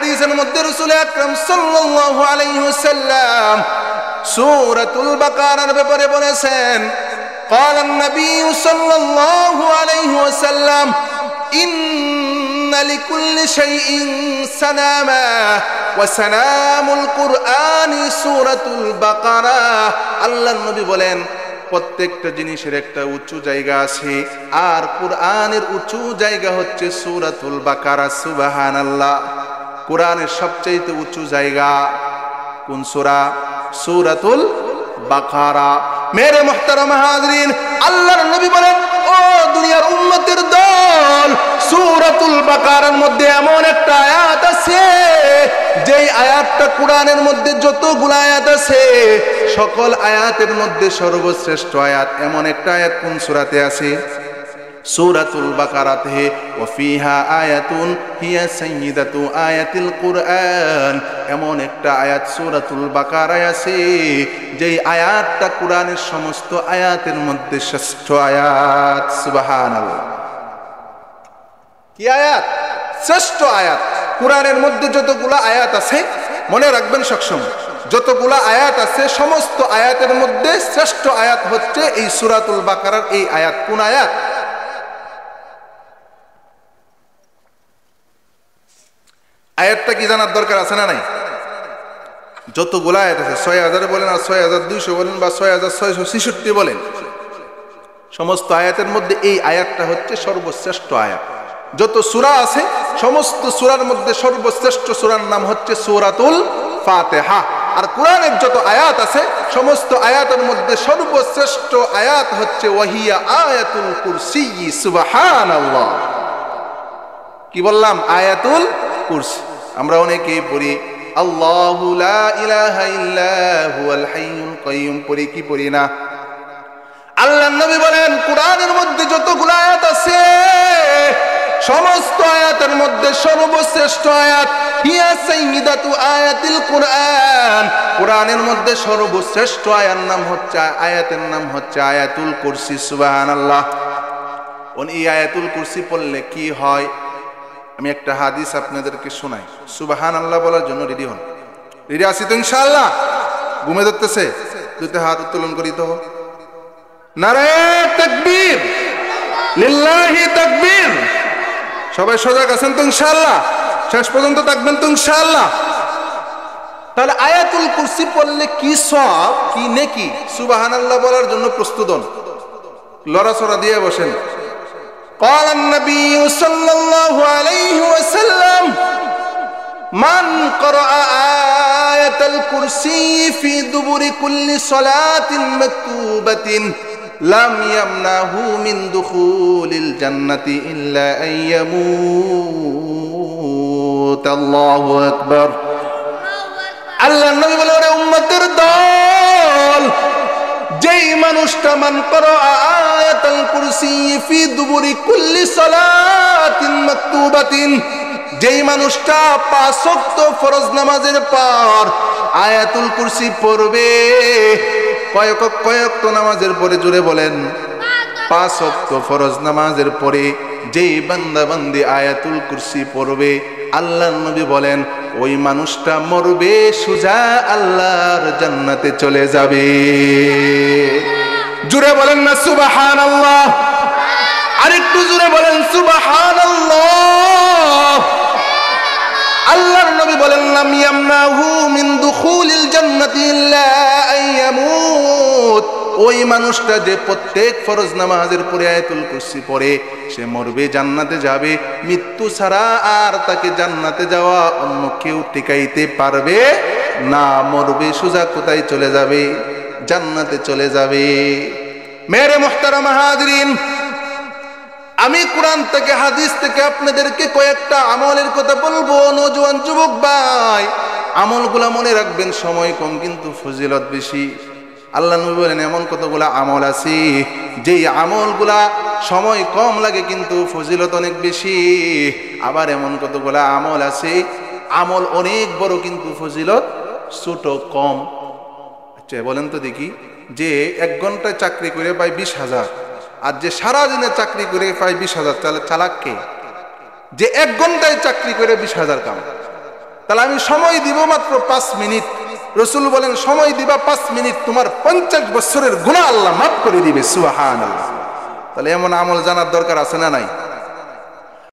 হাদিসের মধ্যে রাসূল আকরাম সাল্লাল্লাহু আলাইহি ওয়াসাল্লাম সূরাতুল বাকারার ব্যাপারে বলেছেন, قال النبي صلى الله عليه وسلم إن لكل شيء سلاما وسلام القرآن سورة البقرة। আল্লাহর নবী বলেন প্রত্যেকটা জিনিসের একটা উঁচু জায়গা আছে, আর কোরআনের উঁচু জায়গা হচ্ছে সূরাতুল বাকারা। সুবহানাল্লাহ। কোরআনের সবচেয়ে উঁচু জায়গা কোন সূরা? সূরাতুল বাকারা। মেরে মুহতারাম হাজরিন, আল্লাহর নবী বলেন, ও দুনিয়ার উম্মতের দল, সূরাতুল বাকারার মধ্যে এমন একটা আয়াত আছে, যেই আয়াতটা কোরআনের মধ্যে যতগুলো আয়াত আছে সকল আয়াতের মধ্যে সর্বশ্রেষ্ঠ আয়াত। এমন একটা আয়াত কোন সূরাতে আছে? সূরাতুল বাকারাতে। ওয়া ফিহা আয়াতুন হিয়া সাইয়্যিদাতু আয়াতিল কুরআন। এমন একটা আয়াত সূরাতুল বাকারায় আছে, যেই আয়াতটা কোরআনের সমস্ত আয়াতের মধ্যে শ্রেষ্ঠ আয়াত। সুবহানাল্লাহ। কি আয়াত? শ্রেষ্ঠ আয়াত। কোরআনের মধ্যে যতগুলো আয়াত আছে, মনে রাখবেন সবসময়, যতগুলো আয়াত আছে সমস্ত আয়াতের মধ্যে শ্রেষ্ঠ আয়াত হচ্ছে এই সূরাতুল বাকারার এই আয়াত। কোন আয়াত? আয়াতটা কি জানার দরকার আছে না নাই? যতগুলো আয়াত আছে, ৬০০০ বলেন আর ৬২০০ বলেন বা ৬৬৬৬ বলেন, সমস্ত আয়াতের মধ্যে এই আয়াতটা হচ্ছে সর্বশ্রেষ্ঠ আয়াত। যত সূরা আছে সমস্ত সূরার মধ্যে সর্বশ্রেষ্ঠ সূরার নাম হচ্ছে সূরাতুল ফাতিহা। আর কোরআনের যত আয়াত আছে সমস্ত আয়াতের মধ্যে সর্বশ্রেষ্ঠ আয়াত হচ্ছে ওয়াহিয়া আয়াতুল কুরসি। সুবহানাল্লাহ। কি বললাম? আয়াতুল কুরসি। আমরা অনেকেই পড়ি আল্লাহু লা ইলাহা ইল্লা হুয়াল হাইয়ুল কাইয়ুম, পড়ি কি পড়ি না? আল্লাহর নবী বলেন কোরআনের মধ্যে যতগুলো আয়াত আছে সমস্ত আয়াতের মধ্যে সর্বশ্রেষ্ঠ আয়াত হিয়া সাইয়্যিদাতু আয়াতিল কুরআন। কোরআনের মধ্যে সর্বশ্রেষ্ঠ আয়াতের নাম হচ্ছে আয়াতুল কুরসি। সুবহানাল্লাহ। এই আয়াতুল কুরসি পড়লে কি হয়? আমি একটা হাদিস আপনাদেরকে শোনাই। সুবহানাল্লাহ বলার জন্য রেডি হন। রেডি আছি তো ইনশাআল্লাহ? ঘুমে ধরতেছে? দুইটা হাত উত্তোলন করি তো। নারায়ে তাকবীর, লিল্লাহি তাকবীর। সবাই সজাগ আছেন তো ইনশাআল্লাহ? শেষ পর্যন্ত থাকবেন তো ইনশাআল্লাহ? তাহলে আয়াতুল কুরসি পড়লে কি সওয়াব, কি নেকি? সুবহানাল্লাহ বলার জন্য প্রস্তুত হন, লড়াচড়া দিয়ে বসেন। قال النبي صلى الله عليه وسلم من قرأ آية الكرسي في دبر كل صلاة مكتوبة لم يمنعه من دخول الجنة إلا أن يموت। الله أكبر। আল্লাহ নবী বলে, ওরে উম্মতের দল, যেই মানুষটা মান করা আয়াতুল কুরসি ফি দুবুরি কুল্লি সালাতিন মাকতুবাতিন, যেই মানুষটা ৫ ওয়াক্ত ফরজ নামাজের পর আয়াতুল কুরসি পড়বে, কয়েক ওয়াক্ত নামাজের পরে, জোরে বলেন, ৫ ওয়াক্ত ফরজ নামাজের পরে যেই বান্দা বান্দি আয়াতুল কুরসি পড়বে, আল্লাহর নবী বলেন ওই মানুষটা মরবে সোজা আল্লাহর জান্নাতে চলে যাবে। জোরে বলেন না সুবহানাল্লাহ? আরেকটু জোরে বলেন সুবহানাল্লাহ। আল্লাহর নবী বলেন লাম ইয়ামনাহু মিন দুখুলিল জান্নাতি ইল্লা আন ইয়ামুত। ওই মানুষটা যে প্রত্যেক ফরজ নামাজের পরে আয়াতুল কুরসি পড়ে সে মরবে, জান্নাতে যাবে, মৃত্যু ছাড়া আর তাকে জান্নাতে যাওয়া অন্য কেউ টিকাইতে পারবে না। মরবে সোজা কোথায় চলে যাবে? জান্নাতে চলে যাবে। মেরে মুহতারাম হাজরিন, আমি কোরআন থেকে হাদিস থেকে আপনাদেরকে কয়েকটা আমলের কথা বলবো। নওজোয়ান যুবক ভাই, আমলগুলা মনে রাখবেন, সময় কম কিন্তু ফজিলত বেশি। আল্লাহ নবী বলেন এমন কতগুলা আমল আছে যেই আমলগুলা সময় কম লাগে কিন্তু ফজিলত অনেক বেশি। আবার এমন কতগুলা আমল আছে আমল অনেক বড় কিন্তু ফজিলত ছোট, কম। আচ্ছা বলেন তো দেখি, যে 1 ঘন্টায় চাকরি করে পায় 20,000 আর যে সারাদিনে চাকরি করে পায় 20,000, তাহলে চালাক কে? যে 1 ঘন্টায় চাকরি করে 20,000 কামায়। তাহলে আমি সময় দিব মাত্র 5 মিনিট। রসুল বলেন সময় দিবা 5 মিনিট, তোমার 50 বছরের গুনাহ আল্লাহ মাফ করে দিবে। সুবহানাল্লাহ। তাহলে এমন আমল জানার দরকার আছে না নাই?